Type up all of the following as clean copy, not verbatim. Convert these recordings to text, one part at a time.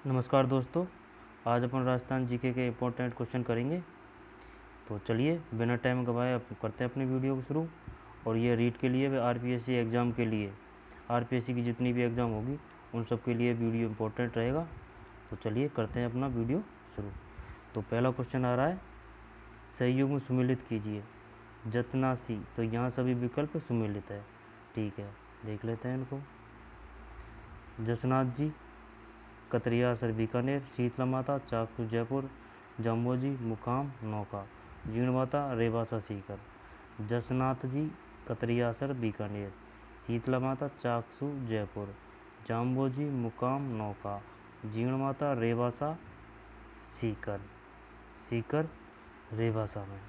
नमस्कार दोस्तों, आज अपन राजस्थान जीके के इम्पोर्टेंट क्वेश्चन करेंगे। तो चलिए बिना टाइम गवाए अब करते हैं अपनी वीडियो को शुरू। और ये रीड के लिए वे आरपीएससी एग्ज़ाम के लिए, आरपीएससी की जितनी भी एग्ज़ाम होगी उन सब के लिए वीडियो इम्पोर्टेंट रहेगा। तो चलिए करते हैं अपना वीडियो शुरू। तो पहला क्वेश्चन आ रहा है, सहयोग में सुमेलित कीजिए। जतनासी, तो यहाँ सभी विकल्प सुमेलित है। ठीक है, देख लेते हैं इनको। जसनाथ जी, कतरियासर बीकानेर, शीतला माता चाकसू जयपुर, जम्बोजी मुकाम नौका, जीणमाता रेवासा सीकर। जसनाथ जी कतरियासर बीकानेर, शीतला माता चाकसू जयपुर, जाम्बोजी मुकाम नौका, जीणमाता रेवासा सीकर। सीकर रेवासा में।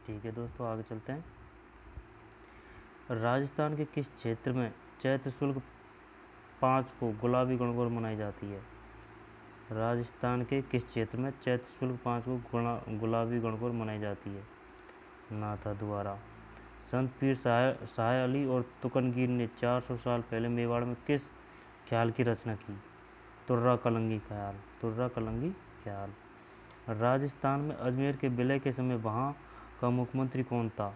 ठीक है दोस्तों, आगे चलते हैं। राजस्थान के किस क्षेत्र में चैत्र शुल्क 5 को गुलाबी गणगौर मनाई जाती है? राजस्थान के किस क्षेत्र में चैत्र शुल्क 5 को गुलाबी गणगौर मनाई जाती है? नाथा द्वारा। संत पीर शाह अली और तुकनगीर ने 400 साल पहले मेवाड़ में किस ख्याल की रचना की? तुर्रा कलंगी ख्याल। तुर्रा कलंगी ख्याल। राजस्थान में अजमेर के विलय के समय वहाँ का मुख्यमंत्री कौन था?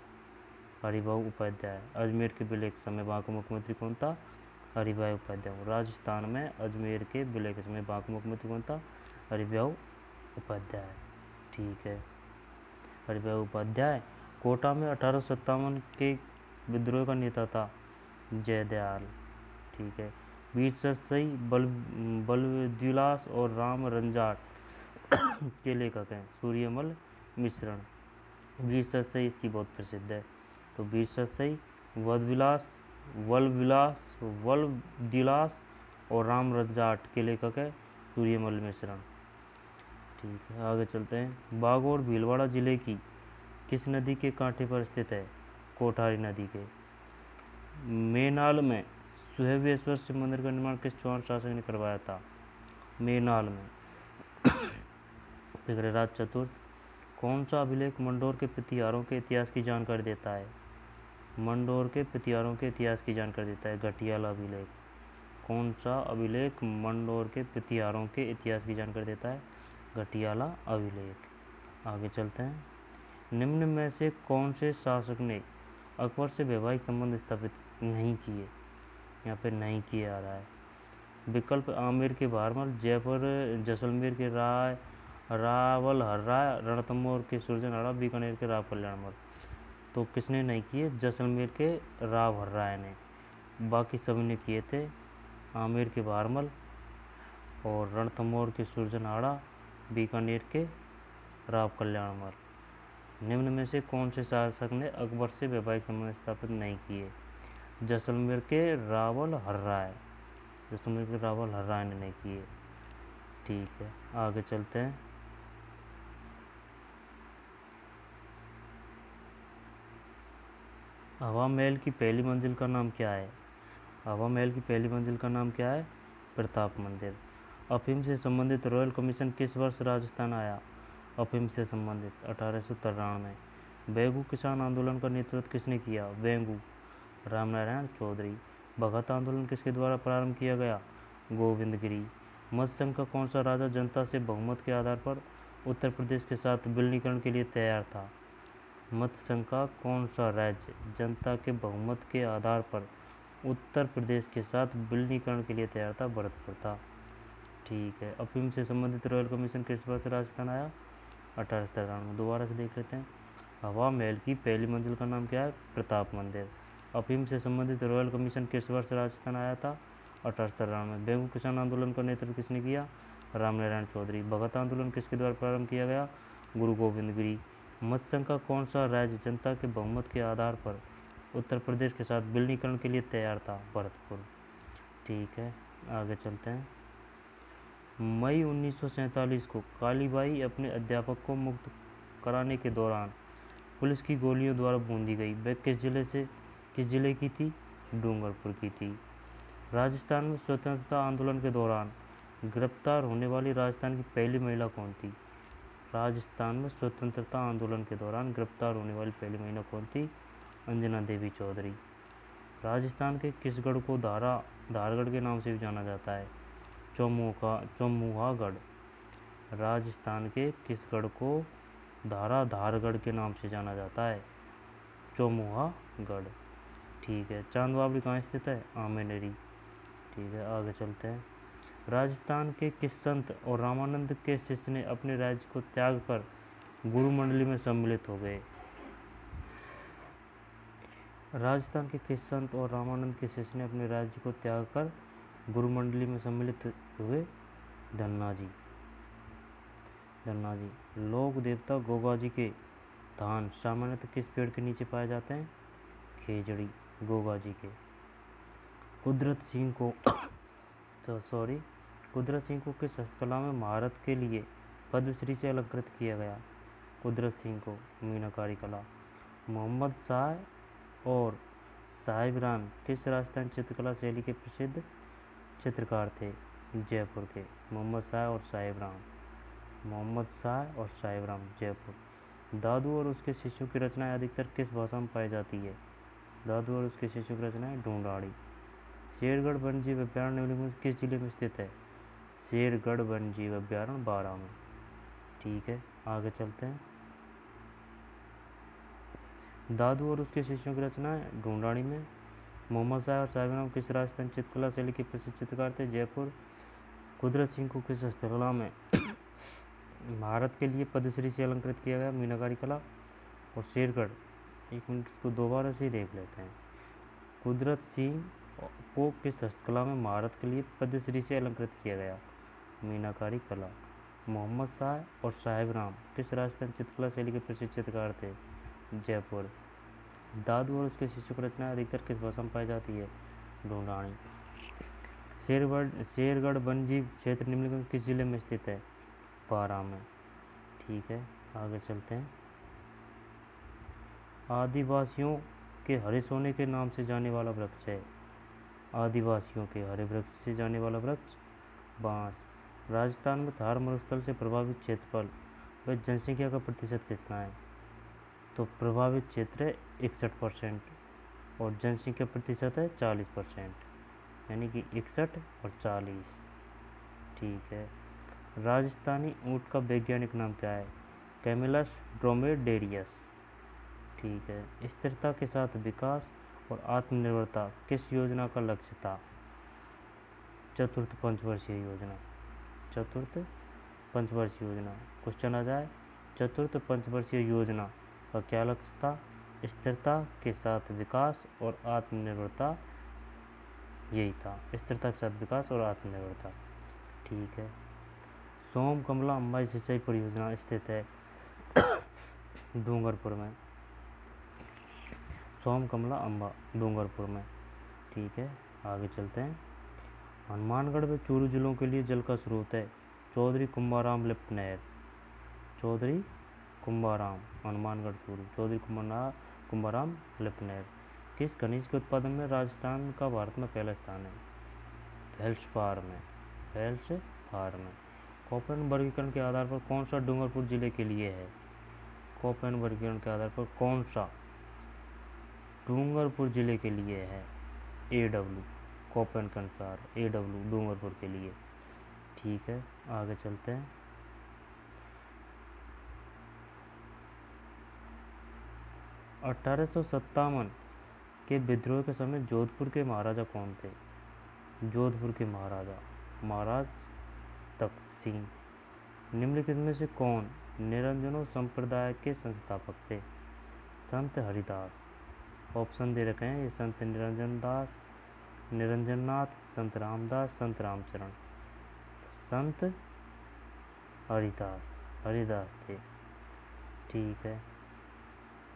हरिभाऊ उपाध्याय। अजमेर के विलय के समय वहाँ का मुख्यमंत्री कौन था? हरिभाऊ उपाध्याय। राजस्थान में अजमेर के विलय के समय वहाँ का मुख्यमंत्री कौन था? हरिभाऊ उपाध्याय। ठीक है, हरिभाऊ उपाध्याय। कोटा में 1857 के विद्रोह का नेता था? जयदयाल। ठीक है। वीर सरसई, बलविलास और राम रंजाट के लेखक हैं? सूर्यमल मिश्रण। वीर सरसई इसकी बहुत प्रसिद्ध है। तो वीर सरसई, वलविलास और राम रंजाट के लेखक है सूर्यमल मिश्रण। ठीक है, आगे चलते हैं। बागोड़ भीलवाड़ा जिले की किस नदी के कांठे पर स्थित है? कोठारी नदी के। मेनाल में सुहेबेश्वर शिव मंदिर का निर्माण किस चौहान शासक ने करवाया था? मेनाल में विग्रहराज चतुर्थ। कौन सा अभिलेख मंडोर के प्रतिहारों के इतिहास की जानकारी देता है? मंडोर के प्रतिहारों के इतिहास की जानकारी देता है घटियाला अभिलेख। कौन सा अभिलेख मंडोर के प्रतिहारों के इतिहास की जानकारी देता है? घटियाला अभिलेख। आगे चलते हैं। निम्न में से कौन से शासक ने अकबर से वैवाहिक संबंध स्थापित नहीं किए? यहाँ पे नहीं किए आ रहा है। विकल्प आमेर के भारमल, जयपुर जैसलमेर के रावल हर राय, रणथंभौर के सुरजनहाड़ा, बीकानेर के राव कल्याणमल। तो किसने नहीं किए? जैसलमेर के राव हर राय ने। बाकी सभी ने किए थे, आमेर के भारमल और रणथंभौर के सुरजनहाड़ा, बीकानेर के राव कल्याणमल। निम्न में से कौन से शासक ने अकबर से वैवाहिक संबंध स्थापित नहीं किए? जैसलमेर के रावल हर राय। जैसलमेर के रावल हर राय ने नहीं किए। ठीक है, आगे चलते हैं। हवा महल की पहली मंजिल का नाम क्या है? हवा महल की पहली मंजिल का नाम क्या है? प्रताप मंदिर। अफीम से संबंधित रॉयल कमीशन किस वर्ष राजस्थान आया? अफीम से संबंधित 1893। बेगू किसान आंदोलन का नेतृत्व किसने किया? बेगू रामनारायण चौधरी। भगत आंदोलन किसके द्वारा प्रारंभ किया गया? गोविंद गिरी। मत्स्य संघ का कौन सा राजा जनता से बहुमत के आधार पर उत्तर प्रदेश के साथ विलीनीकरण के लिए तैयार था? मत्स्य संघ का कौन सा राज्य जनता के बहुमत के आधार पर उत्तर प्रदेश के साथ विलीनीकरण के लिए तैयार था? भरतपुर था। ठीक है। अफीम से संबंधित रॉयल कमीशन किस वर्ष राजस्थान आया? 1893। दोबारा से देख लेते हैं। हवा महल की पहली मंजिल का नाम क्या है? प्रताप मंदिर। अफीम से संबंधित रॉयल कमीशन किस वर्ष राजस्थान आया था? 1893। बेगू किसान आंदोलन का नेतृत्व किसने किया? रामनारायण चौधरी। भगत आंदोलन किसके द्वारा प्रारंभ किया गया? गुरु गोविंद गिरी। मत्स्य संघ का कौन सा राज्य जनता के बहुमत के आधार पर उत्तर प्रदेश के साथ विलीनीकरण के लिए तैयार था? भरतपुर। ठीक है, आगे चलते हैं। मई 1947 को कालीबाई अपने अध्यापक को मुक्त कराने के दौरान पुलिस की गोलियों द्वारा बूंदी गई। वह किस जिले की थी? डूंगरपुर की थी। राजस्थान में स्वतंत्रता आंदोलन के दौरान गिरफ्तार होने वाली राजस्थान की पहली महिला कौन थी? राजस्थान में स्वतंत्रता आंदोलन के दौरान गिरफ्तार होने वाली पहली महिला कौन थी? अंजना देवी चौधरी। राजस्थान के किस गढ़ को धारगढ़ के नाम से भी जाना जाता है? चौमुहागढ़। राजस्थान के किस गढ़ को धाराधारगढ़ के नाम से जाना जाता है? चौमुहागढ़। ठीक है। चांद बावड़ी कहाँ स्थित है? आमेनेरी। ठीक है, आगे चलते हैं। राजस्थान के किस संत और रामानंद के शिष्य ने अपने राज्य को त्याग कर गुरु मंडली में सम्मिलित हो गए? राजस्थान के किस संत और रामानंद के शिष्य ने अपने राज्य को त्याग कर गुरु मंडली में सम्मिलित हुए? धन्ना जी। लोक देवता गोगा जी के धान सामान्यतः किस पेड़ के नीचे पाए जाते हैं? खेजड़ी, गोगा जी के। कुदरत सिंह को किस हस्तकला में महारत के लिए पद्मश्री से अलंकृत किया गया? कुदरत सिंह को मीनाकारी कला। मोहम्मद शाह और साहिबरान किस राजस्थान चित्रकला शैली के प्रसिद्ध चित्रकार थे? जयपुर के। मोहम्मद शाह और साहिबरान जयपुर। दादू और उसके शिष्यों की रचनाएं अधिकतर किस भाषा में पाई जाती है? दादू और उसके शिष्यों की रचनाएं ढूंढाड़ी। शेरगढ़ वन्यजीव अभ्यारण्य निम्नलिखित में किस जिले में स्थित है? शेरगढ़ वन्यजीव अभ्यारण्य बारां में। ठीक है, आगे चलते हैं। दादू और उसके शिष्यों की रचनाएं ढूंढाड़ी में। मोहम्मद शाह और साहिबरान किस राजस्थान चित्रकला शैली के प्रसिद्ध चित्रकार थे? जयपुर। कुदरत सिंह को किस हस्तकला में भारत के लिए पद्मश्री से अलंकृत किया गया? मीनाकारी कला। और शेरगढ़, एक मिनट को दोबारा से ही देख लेते हैं। कुदरत सिंह को किस हस्तकला में भारत के लिए पद्मश्री से अलंकृत किया गया? मीनाकारी कला। मोहम्मद शाह और साहिबरान किस राजस्थान चित्रकला शैली के प्रसिद्ध चित्रकार थे? जयपुर। दादू और उसके शिष्यों की रचनाएं अधिकतर किस भाषा में पाई जाती है? ढूंढाड़ी। शेरगढ़ वन्यजीव क्षेत्र निम्नलिखित में किस जिले में स्थित है? बारां में। ठीक है, आगे चलते हैं। आदिवासियों के हरे सोने के नाम से जाने वाला वृक्ष है? आदिवासियों के हरे वृक्ष से जाने वाला वृक्ष बांस। राजस्थान में थार मरुस्थल से प्रभावित क्षेत्रफल व जनसंख्या का प्रतिशत कितना है? तो प्रभावित क्षेत्र है 61% और जनसंख्या प्रतिशत है 40%, यानी कि 61 और 40। ठीक है। राजस्थानी ऊँट का वैज्ञानिक नाम क्या है? कैमिलस ड्रोमेडेरियस। ठीक है। स्थिरता के साथ विकास और आत्मनिर्भरता किस योजना का लक्ष्य था? चतुर्थ पंचवर्षीय योजना। क्वेश्चन आ जाए, चतुर्थ पंचवर्षीय योजना का क्या लक्ष्य था? स्थिरता के साथ विकास और आत्मनिर्भरता, यही था, स्थिरता के साथ विकास और आत्मनिर्भरता। ठीक है। सोम कमला अंबाई सिंचाई परियोजना स्थित है डूंगरपुर में। सोम कमला अंबा डूंगरपुर में। ठीक है, आगे चलते हैं। हनुमानगढ़ में चूरू जिलों के लिए जल का स्रोत है? चौधरी कुंभाराम लिफ्ट नहर। चौधरी कुंभाराम, हनुमानगढ़ चूरू, चौधरी कुंभाराम लिफ्ट नहर। किस खनिज के उत्पादन में राजस्थान का भारत में पहला स्थान है? फेल्ड्सपार में। कोपेन वर्गीकरण के आधार पर कौन सा डूंगरपुर जिले के लिए है? कोपेन वर्गीकरण के आधार पर कौन सा डूंगरपुर जिले के लिए है? AW, कोपेन के अनुसार AW डूंगरपुर के लिए। ठीक है, आगे चलते हैं। 1857 के विद्रोह के समय जोधपुर के महाराजा कौन थे? जोधपुर के महाराज तख्त सिंह। निम्नलिखित में से कौन निरंजनो संप्रदाय के संस्थापक थे? संत हरिदास। ऑप्शन दे रखे हैं ये, संत निरंजननाथ, संत रामदास, संत रामचरण। संत हरिदास थे। ठीक है।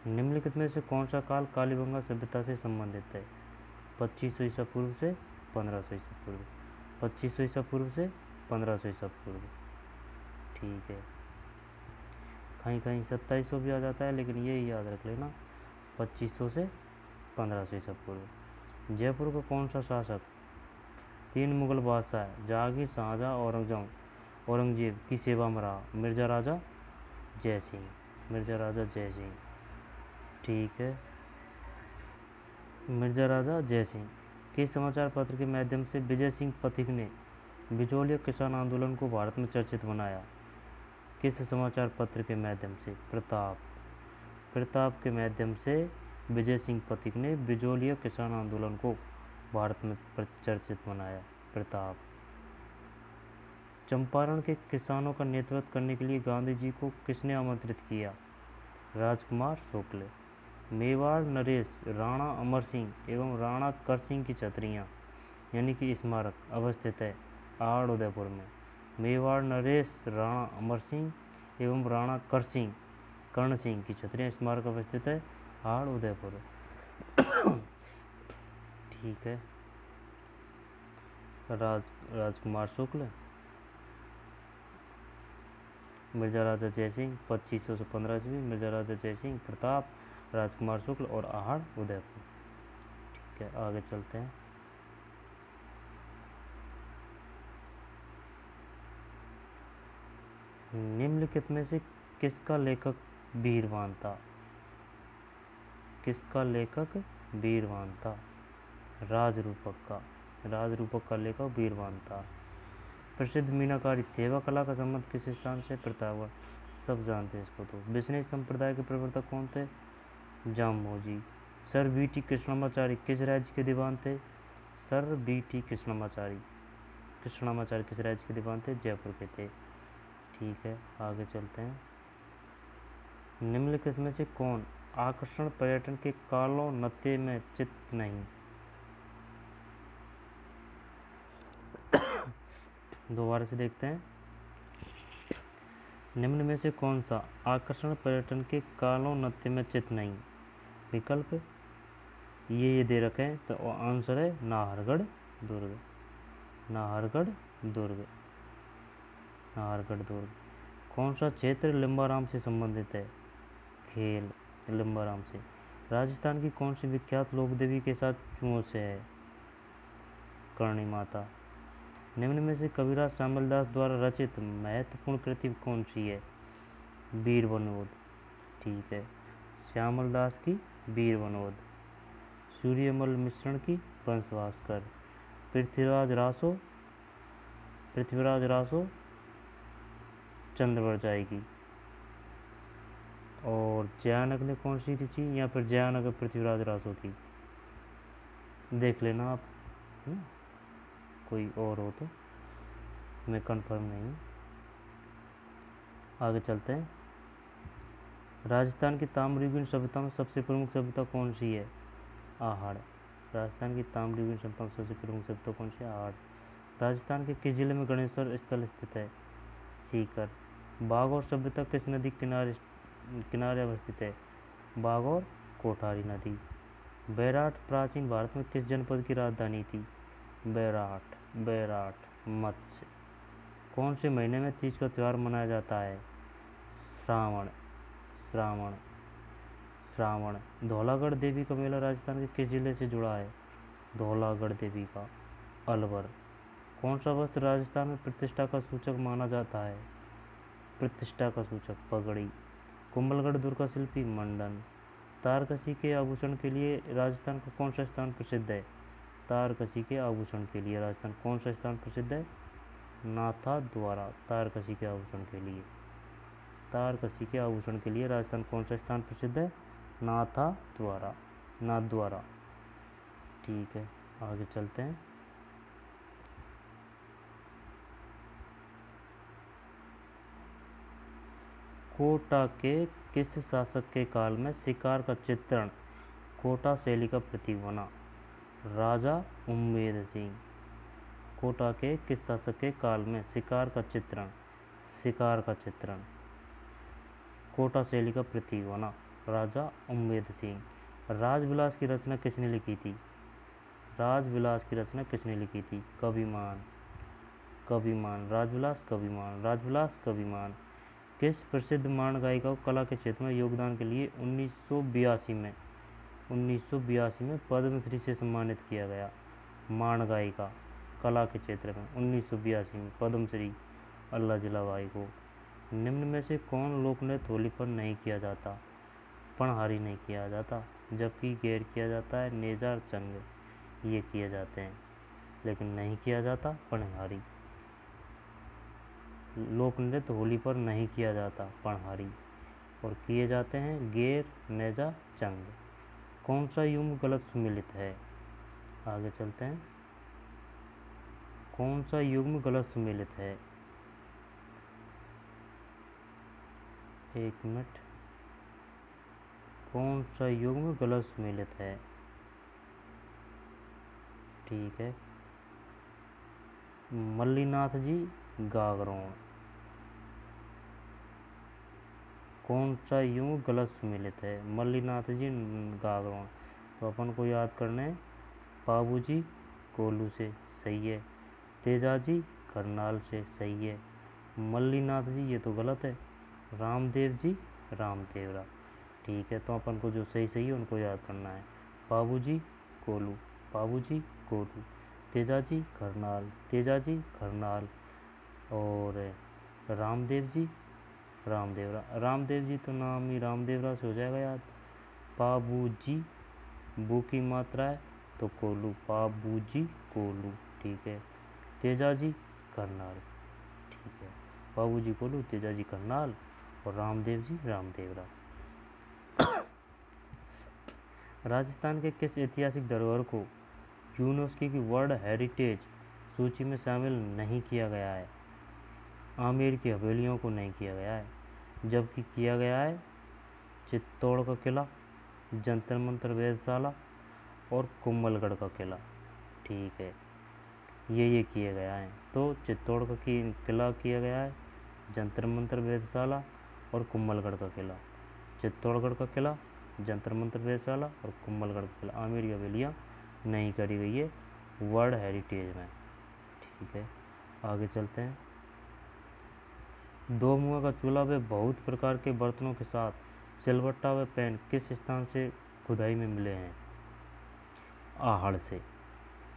निम्नलिखित में से कौन सा काल कालीबंगा सभ्यता से संबंधित है? 2500 ईसा पूर्व से 1500 ईसा पूर्व। 2500 ईसा पूर्व से 1500 ईसा पूर्व। ठीक है। कहीं 2700 भी आ जाता है, लेकिन ये याद रख लेना 2500 से 1500 ईसा पूर्व। जयपुर का कौन सा शासक 3 मुगल बादशाह जहांगीर, शाहजहां, औरंगजेब की सेवा में रहा? मिर्जा राजा जय सिंह। ठीक है। मिर्जा राजा जय सिंह। किस समाचार पत्र के माध्यम से विजय सिंह पथिक ने बिचौलिया किसान आंदोलन को भारत में चर्चित बनाया? किस समाचार पत्र के माध्यम से? प्रताप। प्रताप के माध्यम से विजय सिंह पथिक ने बिचौलिया किसान आंदोलन को भारत में चर्चित बनाया। प्रताप। चंपारण के किसानों का नेतृत्व करने के लिए गांधी जी को किसने आमंत्रित किया? राजकुमार शुक्ल। मेवाड़ नरेश, राणा अमर सिंह एवं राणा कर सिंह की छतरियाँ यानी कि स्मारक अवस्थित है आहड़ उदयपुर में। मेवाड़ नरेश, राणा अमर सिंह एवं राणा कर्ण सिंह की छतरियाँ स्मारक अवस्थित है आहड़ उदयपुर। ठीक है। राजकुमार शुक्ल, मिर्जा राजा जयसिंह 2500 से 15 ईस्वी, मिर्जा राजा जयसिंह, प्रताप, राजकुमार शुक्ल और आहड़ उदयपुर। ठीक है, आगे चलते हैं। निम्नलिखित में से किसका लेखक वीरवान था? किसका लेखक वीरवान था? राजरूपक का। राजरूपक का लेखक वीरवान था। प्रसिद्ध मीनाकारी थेवा कला का संबंध किस स्थान से? प्रतापगढ़। सब जानते हैं इसको। तो विष्णु संप्रदाय के प्रवर्तक कौन थे? जामोजी। Sir BT. कृष्णमाचारी किस राज्य के दीवान थे? Sir BT. कृष्णमाचारी किस राज्य के दीवान थे? जयपुर के थे। ठीक है, आगे चलते हैं। निम्नलिखित में से कौन आकर्षण पर्यटन के कालो नत्थे में चित्त नहीं? दोबारा से देखते हैं। निम्न में से कौन सा आकर्षण पर्यटन के कालो नत्थे में चित्त नहीं? विकल्प ये दे रखे हैं, तो आंसर है नाहरगढ़ दुर्ग। नाहरगढ़ दुर्ग। नाहरगढ़ दुर्ग। कौन सा क्षेत्र लिम्बाराम से संबंधित है? खेल। लिम्बाराम से। राजस्थान की कौन सी विख्यात लोक देवी के साथ चुओं से है? करणी माता। निम्न में से कबीरदास श्यामलदास द्वारा रचित महत्वपूर्ण कृति कौन सी है? वीर बनोद। ठीक है, श्यामलदास की वीर बनोद। सूर्यमल मिश्रण की वंशभास्कर। पृथ्वीराज रासो चंद्रवरजाई की। और जयानक ने कौन सी रची? या फिर जयानक पृथ्वीराज रासो की? देख लेना आप, कोई और हो तो, मैं कंफर्म नहीं हूँ। आगे चलते हैं। राजस्थान की ताम्रयुगीन सभ्यता में सबसे प्रमुख सभ्यता कौन सी है? आहड़। राजस्थान की ताम्रयुगीन सभ्यता में सबसे प्रमुख सभ्यता कौन सी है? आहड़। राजस्थान के किस जिले में गणेश्वर स्थल स्थित है? सीकर। बागौर सभ्यता किस नदी किनारे अवस्थित है? बागौर कोठारी नदी। बैराट प्राचीन भारत में किस जनपद की राजधानी थी? बैराट मत्स्य। कौन से महीने में तीज का त्यौहार मनाया जाता है? श्रावण। धौलागढ़ देवी का मेला राजस्थान के किस जिले से जुड़ा है? धौलागढ़ देवी का अलवर। कौन सा वस्त्र राजस्थान में प्रतिष्ठा का सूचक माना जाता है? प्रतिष्ठा का सूचक पगड़ी। कुंभलगढ़ दुर्ग का शिल्पी मंडन। तारकसी के आभूषण के लिए राजस्थान का कौन सा स्थान प्रसिद्ध है? तारकसी के आभूषण के लिए राजस्थान कौन सा स्थान प्रसिद्ध है? नाथद्वारा। तारकसी के आभूषण के लिए। तारकसी के आभूषण के लिए राजस्थान कौन सा स्थान प्रसिद्ध है? नाथद्वारा। ठीक है, आगे चलते हैं। कोटा के किस शासक के काल में शिकार का चित्रण कोटा शैली का प्रतीक बना? राजा उम्मेद सिंह। कोटा के किस शासक के काल में शिकार का चित्रण कोटा शैली का प्रतीक बना? राजा उम्मेद सिंह। राजविलास की रचना किसने लिखी थी? राजविलास की रचना किसने लिखी थी? कविमान। राजविलास कविमान। किस प्रसिद्ध माण गायिका को कला के क्षेत्र में योगदान के लिए 1982 में पद्मश्री से सम्मानित किया गया? माण गायिका कला के क्षेत्र में 1982 में पद्मश्री अल्लाह जिलाबाई को। निम्न में से कौन लोकनृत्य होली पर नहीं किया जाता? पणहारी नहीं किया जाता, जबकि गैर किया जाता है नेजार चंग, ये किए जाते हैं, लेकिन नहीं किया जाता पणहारी। लोक नृत्य होली पर नहीं किया जाता, पणहारी, और किए जाते हैं गेर, नेजा, चंग। कौन सा युग्म गलत सुमेलित है? आगे चलते हैं। कौन सा युग्म गलत सुमेलित है? एक मिनट। कौन सा युग्म गलत सुमेलित है? ठीक है, मल्लीनाथ जी गागरोण। कौन सा युग्म गलत सुमेलित है? मल्लीनाथ जी गागरोण। तो अपन को याद करना है बाबूजी कोल्हू से, सही है। तेजाजी करनाल से, सही है। मल्लीनाथ जी ये तो गलत है। रामदेव जी रामदेवरा। ठीक है, तो अपन को जो सही सही है उनको याद करना है। बाबूजी कोल्हू, बाबूजी कोल्हू। तेजाजी करनाल, तेजाजी करनाल। और रामदेव जी रामदेवरा। रामदेव जी तो नाम ही रामदेवरा से हो जाएगा याद। बाबूजी, बू की मात्रा है तो कोल्हू, बाबूजी कोल्हू। ठीक है। तेजाजी करनाल। ठीक है, बाबूजी कोल्हू, तेजाजी करनाल और रामदेव जी रामदेवरा। राजस्थान के किस ऐतिहासिक धरोहर को यूनेस्को की वर्ल्ड हेरिटेज सूची में शामिल नहीं किया गया है? आमेर की हवेलियों को नहीं किया गया है, जबकि किया गया है चित्तौड़ का किला, जंतर मंतर वेधशाला और कुंभलगढ़ का किला। ठीक है, ये किया गया है। तो चित्तौड़ का किला किया गया है, जंतर मंतर वेधशाला और कुंभलगढ़ का किला। चित्तौड़गढ़ का किला, जंतर मंतर वेधशाला और कुंभलगढ़ का किला। आमेर की हवेलियाँ नहीं करी गई है वर्ल्ड हेरिटेज में। ठीक है, आगे चलते हैं। दो मुआ का चूल्हा व बहुत प्रकार के बर्तनों के साथ सिलबट्टा व पैन किस स्थान से खुदाई में मिले हैं? आहड़ से।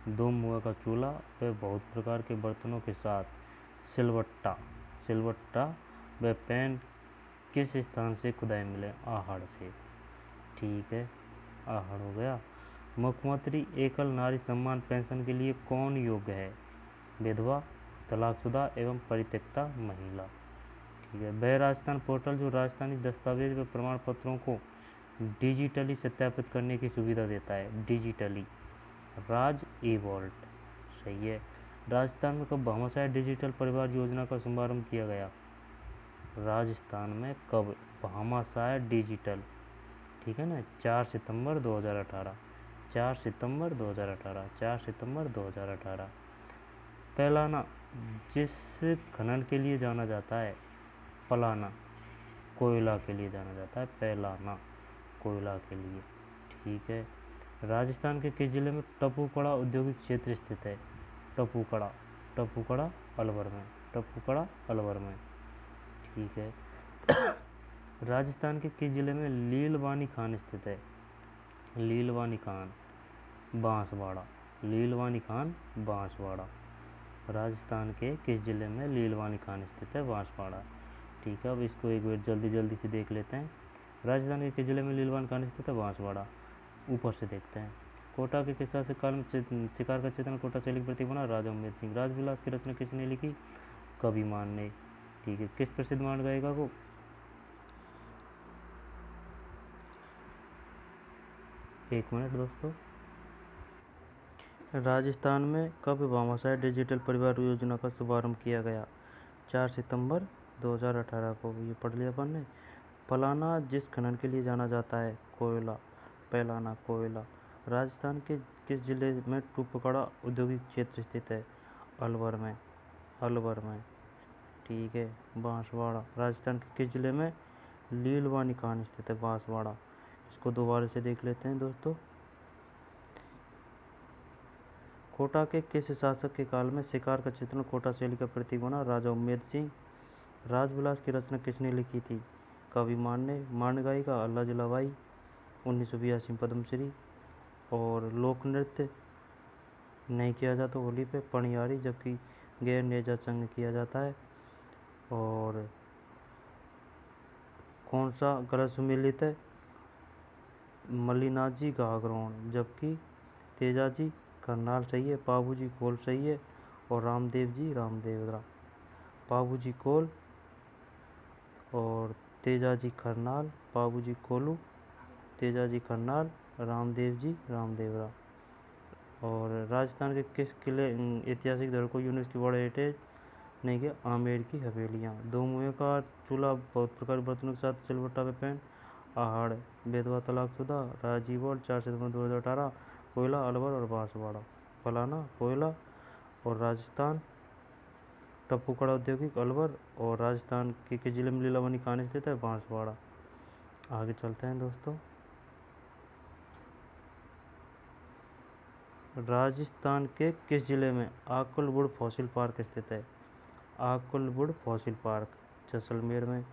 दो मुआ का चूल्हा व बहुत प्रकार के बर्तनों के साथ सिलबट्टा व पैन किस स्थान से खुदाई मिले? आहड़ से। ठीक है, आहड़ हो गया। मुख्यमंत्री एकल नारी सम्मान पेंशन के लिए कौन योग्य है? विधवा, तलाकशुदा एवं परित्यक्ता महिला। ठीक है। वह राजस्थान पोर्टल जो राजस्थानी दस्तावेज व प्रमाण पत्रों को डिजिटली सत्यापित करने की सुविधा देता है, डिजिटली। राज ई वॉल्ट, सही है। राजस्थान में कब भामाशाह डिजिटल परिवार योजना का शुभारंभ किया गया? राजस्थान में कब भामाशाह डिजिटल, ठीक है ना, 4 सितंबर 2018, 4 सितंबर 2018, 4 सितंबर 2018। पहलाना जिस खनन के लिए जाना जाता है, पलाना कोयला के लिए जाना जाता है, पहलाना कोयला के लिए। ठीक है। राजस्थान के किस जिले में टपूकड़ा औद्योगिक क्षेत्र स्थित है? टपूकड़ा, टपूकड़ा अलवर में, टपूकड़ा अलवर में। ठीक है। राजस्थान के किस जिले में लीलवानी खान स्थित है? लीलवानी खान बांसवाड़ा, लीलवानी खान बांसवाड़ा। राजस्थान के किस जिले में लीलवानी खान स्थित है? बांसवाड़ा। ठीक है, अब इसको एक बार जल्दी से देख लेते हैं। राजस्थान के किस जिले में लीलवानी खान स्थित है? बांसवाड़ा। ऊपर से देखते हैं। कोटा के किस शासक काल में शिकार का चेतन कोटा शैली के प्रतीक बना? राजा उमेद सिंह। राजविलास की रचना किसने लिखी? कवि मान ने। ठीक है, किस प्रसिद्ध महान गायिका को? एक मिनट दोस्तों। राजस्थान में कब भामाशाह डिजिटल परिवार योजना का शुभारंभ किया गया? 4 सितंबर 2018 को। ये पढ़ लिया अपन ने। पलाना जिस खनन के लिए जाना जाता है, कोयला, पलाना कोयला। राजस्थान के किस जिले में टूपकड़ा औद्योगिक क्षेत्र स्थित है? अलवर में, अलवर में। ठीक है। बांसवाड़ा। राजस्थान के किस जिले में लीलवानी खान स्थित है? बांसवाड़ा। इसको दोबारा से देख लेते हैं दोस्तों। कोटा के किस शासक के काल में शिकार का चित्रण कोटा शैली का प्रतीक बना? राजा उमेद सिंह। राजविलास की रचना किसने लिखी थी? कवि मान ने। मान गायिका अल्लाह जलावाई, 1982 पद्मश्री। और लोक नृत्य नहीं किया जाता होली पे, पणियारी, जबकि गैर नेजा चंग किया जाता है। और कौन सा गलत सुमेलित है? मल्लीनाथ जी गागरोण, जबकि तेजाजी करनाल सही है, बाबूजी कोल सही है और रामदेव जी रामदेवरा। बाबूजी कोल और तेजाजी करनाल, बाबूजी कोलू, तेजाजी करनाल, रामदेव जी रामदेवरा। और राजस्थान के किस किले ऐतिहासिक धरोहर को यूनेस्को वर्ल्ड हेरिटेज नहीं किया? आमेर की हवेलियाँ। दो मुँह का चूल्हा बहुत प्रकार बर्तनों के साथ सिलबट्टा पे पेन, आहड़, बेदवा तलाकशुदा, राजीव और 4 सितंबर 2018, कोयला अलवर और बांसवाड़ा। फलाना कोयला और राजस्थान, टप्पूकड़ा औद्योगिक अलवर, और राजस्थान के किस जिले में लीलावनी कहानी स्थित है? बांसवाड़ा। आगे चलते हैं दोस्तों। राजस्थान के किस जिले में आकुलवुड फॉसिल पार्क स्थित है? आकुलवुड फॉसिल पार्क जैसलमेर में।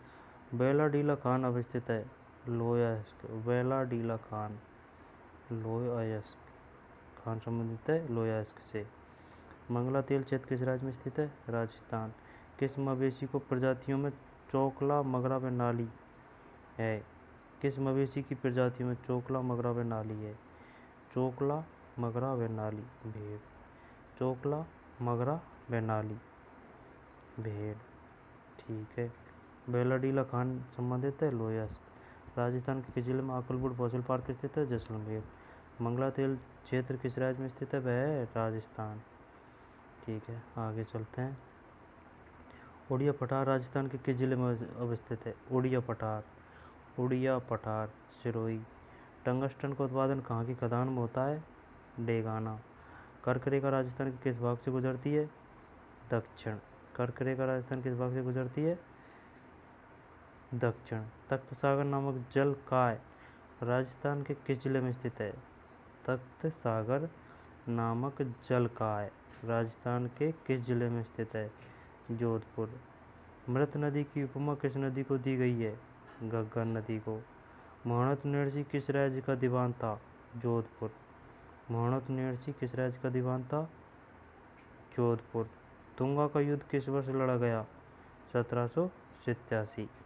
बेलाडीला खान अवस्थित है? लोहायस्क। बेलाडीला खान लोहायस्क खान संबंधित है लोहायस्क से। मंगला तेल क्षेत्र किस राज्य में स्थित है? राजस्थान। किस मवेशी को प्रजातियों में चोकला, मगरा व नाली है? किस मवेशी की प्रजातियों में चोकला, मगरा व नाली है? चोकला, मगरा व नाली भेड़। चोकला, मगरा व नाली भेड़। ठीक है। बेलाडीला खान संबंधित है लोहायस्क। राजस्थान के किस जिले में आकुलवुड फॉसिल पार्क स्थित है? जैसलमेर। मंगला तेल क्षेत्र किस राज्य में स्थित है? वह है राजस्थान। ठीक है, आगे चलते हैं। उड़िया पठार राजस्थान के किस जिले में अवस्थित है? उड़िया पठार, उड़िया पठार सिरोही। टंगस्टन का उत्पादन कहाँ की खदान में होता है? डेगाना। कर्क रेखा राजस्थान के किस भाग से गुजरती है? दक्षिण। कर्क रेखा राजस्थान किस भाग से गुजरती है? दक्षिण। तख्त सागर नामक जल काय राजस्थान के किस जिले में स्थित है? तख्त सागर नामक जल काय राजस्थान के किस जिले में स्थित है? जोधपुर। मृत नदी की उपमा किस नदी को दी गई है? घग्गर नदी को। मोहनत नरसी किस राज्य का दीवान था? जोधपुर। मोहनत नरसी किस राज्य का दीवान था? जोधपुर। तुंगा का युद्ध किस वर्ष लड़ा गया? 1787।